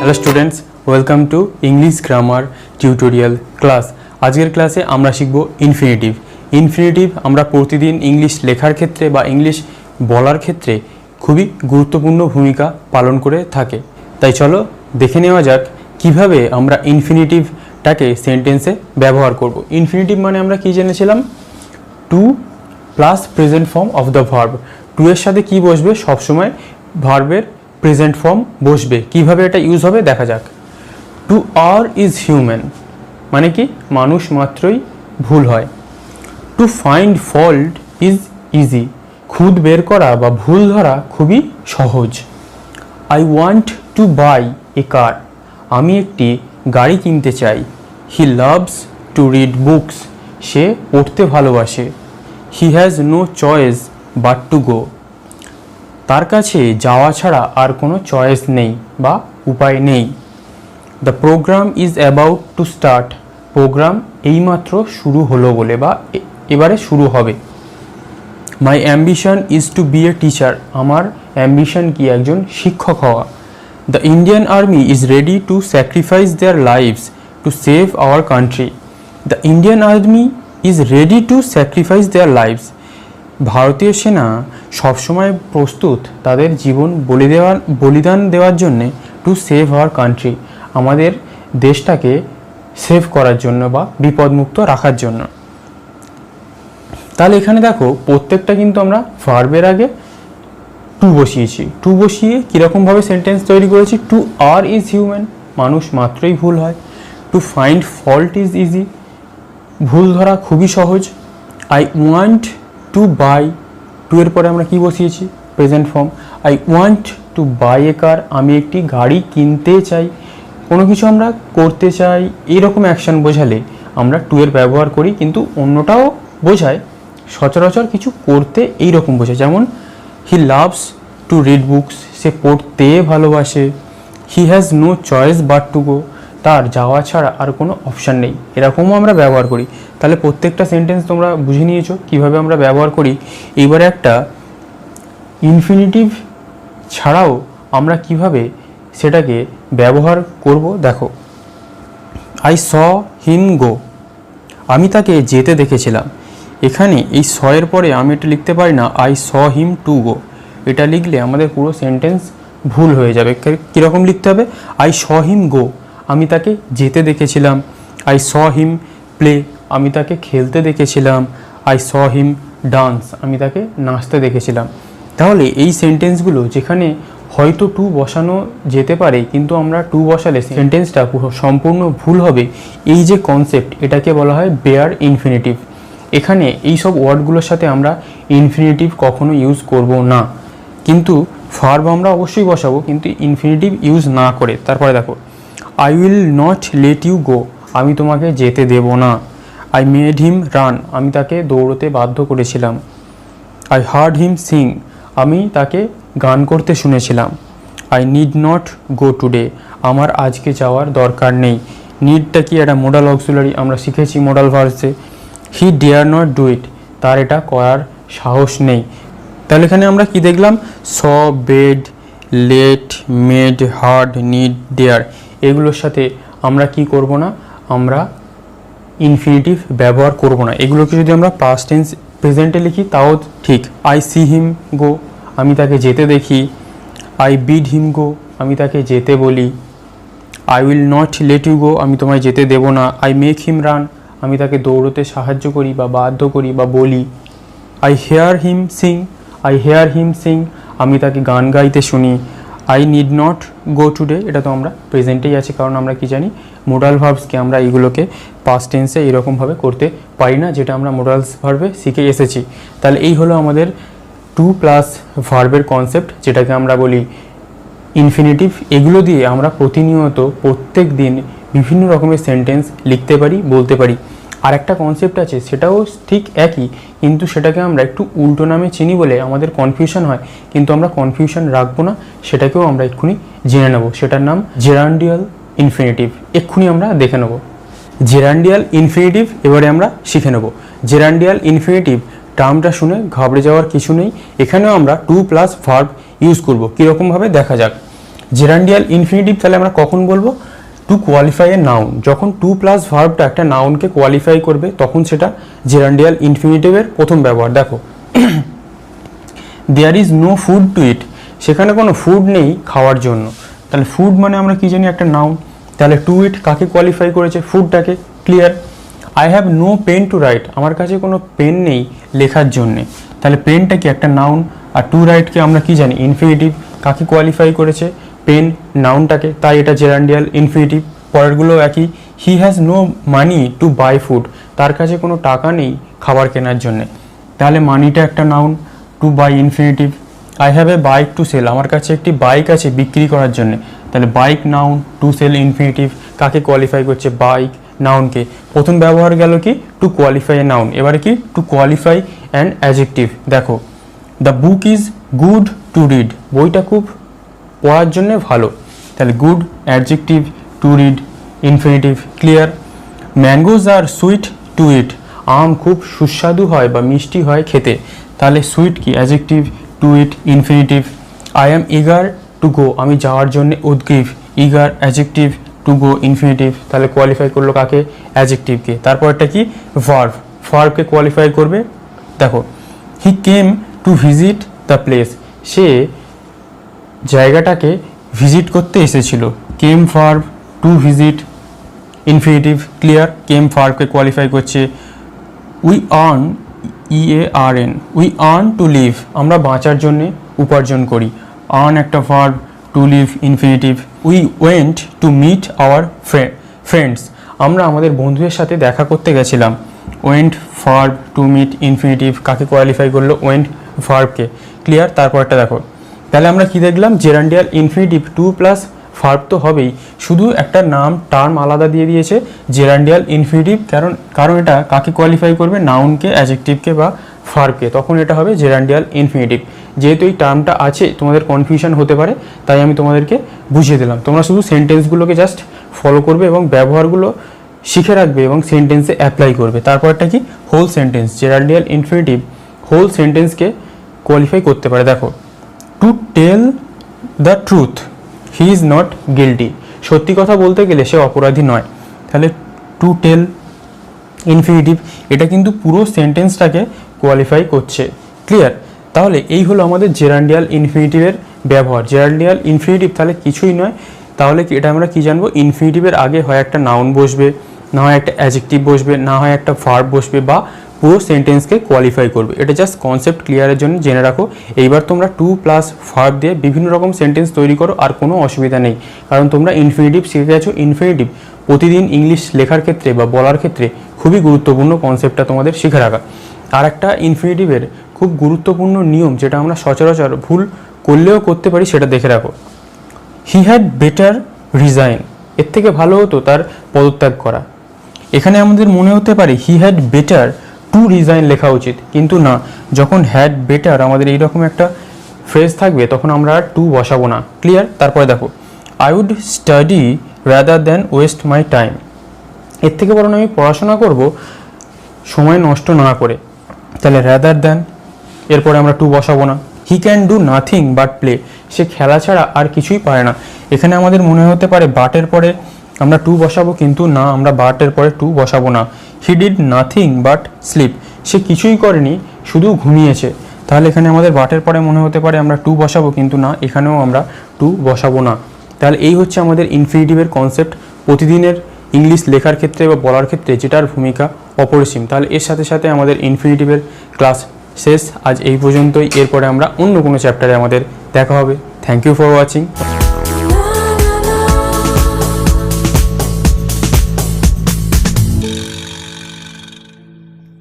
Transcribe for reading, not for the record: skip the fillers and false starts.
Hello students, welcome to English grammar tutorial class. আজকের ক্লাসে আমরা শিখব ইনফিনিটিভ। ইনফিনিটিভ আমরা প্রতিদিন ইংলিশ লেখার ক্ষেত্রে বা ইংলিশ বলার ক্ষেত্রে খুবই গুরুত্বপূর্ণ ভূমিকা পালন করে থাকে। তাই চলো দেখে নেওয়া যাক কিভাবে আমরা ইনফিনিটিভটাকে সেন্টেন্সে ব্যবহার করব। ইনফিনিটিভ মানে আমরা কি জেনেছিলাম? To plus present form of the verb. To এর সাথে কি বসবে? সবসময় ভার্বের প্রেজেন্ট ফর্ম বসবে। কিভাবে এটা ইউজ হবে দেখা যাক। টু আর ইজ হিউম্যান মানে কি? মানুষ মাত্রই ভুল হয়। To find fault is easy, খুঁত বের করা বা ভুল ধরা খুবই সহজ। I want to buy a car, আমি একটি গাড়ি কিনতে চাই। He loves to read books, সে পড়তে ভালোবাসে। He has no choice but to go, তার কাছে যাওয়া ছাড়া আর কোনো চয়েস নেই বা উপায় নেই। The program is about to start, program এইমাত্র শুরু হলো বলে বা এবারে শুরু হবে। My ambition is to be a teacher, আমার অ্যাম্বিশন কি? একজন শিক্ষক হওয়া। The Indian army is ready to sacrifice their lives to save our country. The Indian army is ready to sacrifice their lives, ভারতীয় সেনা সবসময় প্রস্তুত তাদের জীবন বলিদান দেওয়ার জন্যে টু সেভ আওয়ার কান্ট্রি, আমাদের দেশটাকে সেভ করার জন্য বা বিপদমুক্ত রাখার জন্য। তাহলে এখানে দেখো প্রত্যেকটা কিন্তু আমরা ভার্বের আগে টু বসিয়েছি। টু বসিয়ে কীরকমভাবে সেন্টেন্স তৈরি করেছি? টু আর ইজ হিউম্যান, মানুষ মাত্রই ভুল হয়। To find fault is easy, ভুল ধরা খুবই সহজ। I want to buy, to এর পরে আমরা কি বসিয়েছি? Present form. I want to buy a car, আমি একটি গাড়ি কিনতে চাই। কোনো কিছু আমরা করতে চাই এইরকম অ্যাকশন বোঝালে আমরা টু এর ব্যবহার করি, কিন্তু অন্যটাও বোঝায়। সচরাচর কিছু করতে এইরকম বোঝায়, যেমন he loves to read books, সে পড়তে ভালোবাসে। He has no choice but to go, তার যাওয়া ছাড়া আর কোনো অপশান নেই। এরকমও আমরা ব্যবহার করি। তাহলে প্রত্যেকটা সেন্টেন্স তোমরা বুঝে নিয়েছো কীভাবে আমরা ব্যবহার করি। এইবারে একটা ইনফিনিটিভ ছাড়াও আমরা কিভাবে সেটাকে ব্যবহার করব দেখো। আই স হিম গো, আমি তাকে যেতে দেখেছিলাম। এখানে এই স এর পরে আমি এটা লিখতে পারি না I saw him to go, এটা লিখলে আমাদের পুরো সেন্টেন্স ভুল হয়ে যাবে। কীরকম লিখতে হবে? আই স হিম গো, আমি তাকে যেতে দেখেছিলাম। আই স হিম প্লে, আমি তাকে খেলতে দেখেছিলাম। আই স হিম ডান্স, আমি তাকে নাচতে দেখেছিলাম। তাহলে এই সেন্টেন্সগুলো যেখানে হয়তো টু বসানো যেতে পারে, কিন্তু আমরা টু বসালে সেন্টেন্সটা সম্পূর্ণ ভুল হবে। এই যে কনসেপ্ট, এটাকে বলা হয় বেয়ার ইনফিনিটিভ। এখানে এই সব ওয়ার্ডগুলোর সাথে আমরা ইনফিনিটিভ কখনো ইউজ করব না, কিন্তু ভার্ব আমরা অবশ্যই বসাবো, কিন্তু ইনফিনিটিভ ইউজ না করে। তারপরে দেখো, I will not let you go, আমি তোমাকে যেতে দেব না। আই মেড হিম রান, আমি তাকে দৌড়তে বাধ্য করেছিলাম। আই হার্ড হিম সিং, আমি তাকে গান করতে শুনেছিলাম। I need not go today, আমার আজকে যাওয়ার দরকার নেই। নিডটা কি? একটা মোডাল অক্সিলারি, আমরা শিখেছি মোডাল ভার্সে। He dare not do it, তার এটা করার সাহস নেই। তাহলে এখানে আমরা কি দেখলাম? Saw, bade, let, made, heard, need, dare, এগুলোর সাথে আমরা কি করব না? আমরা ইনফিনিটিভ ব্যবহার করব না। এগুলোকে যদি আমরা পাস্ট টেন্স প্রেজেন্টে লিখি তাও ঠিক। আই সি হিম গো, আমি তাকে যেতে দেখি। আই বিড হিম গো, আমি তাকে যেতে বলি। I will not let you go, আমি তোমায় যেতে দেব না। আই মেক হিম রান, আমি তাকে দৌড়তে সাহায্য করি বা বাধ্য করি বা বলি। I hear him sing, I hear him sing, আমি তাকে গান গাইতে শুনি। I need not go today, এটা তো আমরা প্রেজেন্টেই আছে, কারণ আমরা কি জানি মোডাল ভার্বসকে আমরা এইগুলোকে পাস্ট টেন্সে এরকমভাবে করতে পারি না, যেটা আমরা মোডালস ভার্বে শিখে এসেছি। তাহলে এই হলো আমাদের টু প্লাস ভার্বের কনসেপ্ট, যেটাকে আমরা বলি ইনফিনিটিভ। এগুলো দিয়ে আমরা প্রতিনিয়ত প্রত্যেক দিন বিভিন্ন রকমের সেন্টেন্স লিখতে পারি, বলতে পারি। আর একটা কনসেপ্ট আছে, সেটাও ঠিক একই, কিন্তু সেটাকে আমরা একটু উল্টো নামে চিনি বলে আমাদের কনফিউশন হয়, কিন্তু আমরা কনফিউশন রাখবো না, সেটাকেও আমরা এক্ষুনি জেনে নেব। সেটার নাম জেরান্ডিয়াল ইনফিনিটিভ। এক্ষুনি আমরা দেখে নেব জেরান্ডিয়াল ইনফিনিটিভ। এবারে আমরা শিখে নেব জেরান্ডিয়াল ইনফিনিটিভ। টার্মটা শুনে ঘাবড়ে যাওয়ার কিছু নেই। এখানেও আমরা টু প্লাস ভার্ব ইউজ করব। কীরকমভাবে দেখা যাক। জেরান্ডিয়াল ইনফিনিটিভ তাহলে আমরা কখন বলবো? টু কোয়ালিফাই এ নাউন, যখন টু প্লাস ভার্বটা একটা নাউনকে কোয়ালিফাই করবে তখন সেটা জেরান্ডিয়াল ইনফিনিটিভের প্রথম ব্যবহার। দেখো there is no food to eat, সেখানে কোনো ফুড নেই খাওয়ার জন্য। তাহলে ফুড মানে আমরা কি জানি? একটা নাউন। তাহলে টু ইট কাকে কোয়ালিফাই করেছে? ফুডটাকে। Clear. I have no pen to write, আমার কাছে কোনো পেন নেই লেখার জন্যে। তাহলে পেনটা কি? একটা নাউন। আর টু রাইটকে আমরা কি জানি? ইনফিনিটিভ। কাকে কোয়ালিফাই করেছে? পেন নাউনটাকে, তাই এটা জেরান্ডিয়াল ইনফিনিটিভ। পরেরগুলো একই। He has no money to buy food, তার কাছে কোনো টাকা নেই খাবার কেনার জন্যে। তাহলে মানিটা একটা noun, to buy infinitive. I have a bike to sell, আমার কাছে একটি বাইক আছে বিক্রি করার জন্যে। তাহলে bike noun, to sell infinitive. কাকে কোয়ালিফাই করছে? বাইক নাউনকে। প্রথম ব্যবহার গেল কি? To qualify a noun. এবারে কি? To qualify an adjective. দেখো the book is good to read, বইটা খুব পড়ার জন্য ভালো। তাহলে good adjective, to read infinitive. Clear. Mangoes are sweet two ইট, আম খুব সুস্বাদু হয় বা মিষ্টি হয় খেতে। তাহলে সুইট কি? Adjective, to eat infinitive. I am eager to go, আমি যাওয়ার জন্য উদ্গ্রীব। Eager adjective, to go infinitive. তাহলে কোয়ালিফাই করলো কাকে? অ্যাডজেক্টিভকে। তারপরটা কি? ভার্ব, ভার্বকে কোয়ালিফাই করবে। দেখো he came to visit the place, সে জায়গাটাকে ভিজিট করতে এসেছিল। Came verb, to visit infinitive. Clear. Came ভার্বকে কোয়ালিফাই করছে। We earn, EARN, we earn to live, আমরা বাঁচার জন্যে উপার্জন করি। আর্ন একটা verb, to live infinitive. We went to meet our friends, আমরা আমাদের বন্ধুদের সাথে দেখা করতে গেছিলাম। Went verb, to meet infinitive. কাকে কোয়ালিফাই করলো? ওয়েন্ট ভার্বকে। ক্লিয়ার। তারপরটা দেখো, তাহলে আমরা কি দেখলাম? জেরান্ডিয়াল ইনফিনিটিভ টু প্লাস ভার্ব তো হবেই, শুধু একটা নাম টার্ম আলাদা দিয়ে দিয়েছে জেরান্ডিয়াল ইনফিনিটিভ, কারণ এটা কাকে কোয়ালিফাই করবে? নাউনকে, অ্যাডজেক্টিভকে বা ভার্বকে, তখন এটা হবে জেরান্ডিয়াল ইনফিনিটিভ। যেহেতু এই টার্মটা আছে তোমাদের কনফিউশন হতে পারে, তাই আমি তোমাদেরকে বুঝিয়ে দিলাম। তোমরা শুধু সেন্টেন্সগুলোকে জাস্ট ফলো করবে এবং ব্যবহারগুলো শিখে রাখবে এবং সেন্টেন্সে অ্যাপ্লাই করবে। তারপরটা কি? Whole sentence. Gerundial infinitive whole সেন্টেন্সকে কোয়ালিফাই করতে পারে। দেখো to tell the truth, he is not guilty, সত্যি কথা বলতে গেলে সে অপরাধী নয়। তাহলে টু টেল ইনফিনিটিভ, এটা কিন্তু পুরো সেন্টেন্সটাকে কোয়ালিফাই করছে। ক্লিয়ার। তাহলে এই হলো আমাদের জেরান্ডিয়াল ইনফিনিটিভের ব্যবহার। জেরান্ডিয়াল ইনফিনিটিভ তাহলে কিছুই নয়, তাহলে এটা আমরা কি জানবো? ইনফিনিটিভের আগে হয় একটা নাউন বসবে, না হয় একটা অ্যাডজেক্টিভ বসবে, না হয় একটা ভার্ব বসবে, বা পুরো সেন্টেন্সকে কোয়ালিফাই করবে। এটা জাস্ট কনসেপ্ট ক্লিয়ারের জন্য জেনে রাখো। এইবার তোমরা টু প্লাস ভার্ব দিয়ে বিভিন্ন রকম সেন্টেন্স তৈরি করো, আর কোনো অসুবিধা নেই, কারণ তোমরা ইনফিনিটিভ শিখে গেছো। ইনফিনিটিভ প্রতিদিন ইংলিশ লেখার ক্ষেত্রে বা বলার ক্ষেত্রে খুবই গুরুত্বপূর্ণ কনসেপ্টটা তোমাদের শিখে রাখা। আর একটা ইনফিনিটিভের খুব গুরুত্বপূর্ণ নিয়ম, যেটা আমরা সচরাচর ভুল করলেও করতে পারি, সেটা দেখে রাখো। হি হ্যাড বেটার রিজাইন, এর থেকে ভালো হতো তার পদত্যাগ করা। এখানে আমাদের মনে হতে পারে he had better to resign লেখা উচিত, কিন্তু না, যখন হ্যাড বেটার আমাদের এইরকম একটা ফ্রেজ থাকবে তখন আমরা আর টু বসাবো না। ক্লিয়ার। তারপরে দেখো I would study rather than waste my time, এর থেকে বরং আমি পড়াশোনা করব সময় নষ্ট না করে। তাহলে রাদার দ্যান, এরপরে আমরা টু বসাবো না। He can do nothing but play, সে খেলা ছাড়া আর কিছুই পারে না। এখানে আমাদের মনে হতে পারে বাটের পরে আমরা টু বসাবো, কিন্তু না, আমরা বাটের পরে টু বসাবো না। He did nothing but sleep, সে কিছুই করেনি শুধু ঘুমিয়েছে। তাহলে এখানে আমাদের বাটের পরে মনে হতে পারে আমরা টু বসাবো, কিন্তু না, এখানেও আমরা টু বসাবো না। তাহলে এই হচ্ছে আমাদের ইনফিনিটিভের কনসেপ্ট প্রতিদিনের ইংলিশ লেখার ক্ষেত্রে বা বলার ক্ষেত্রে, যেটার ভূমিকা অপরিসীম। তাহলে এর সাথে সাথে আমাদের ইনফিনিটিভের ক্লাস শেষ। আজ এই পর্যন্তই, এরপরে আমরা অন্য কোনো চ্যাপ্টারে আমাদের দেখা হবে। Thank you for watching.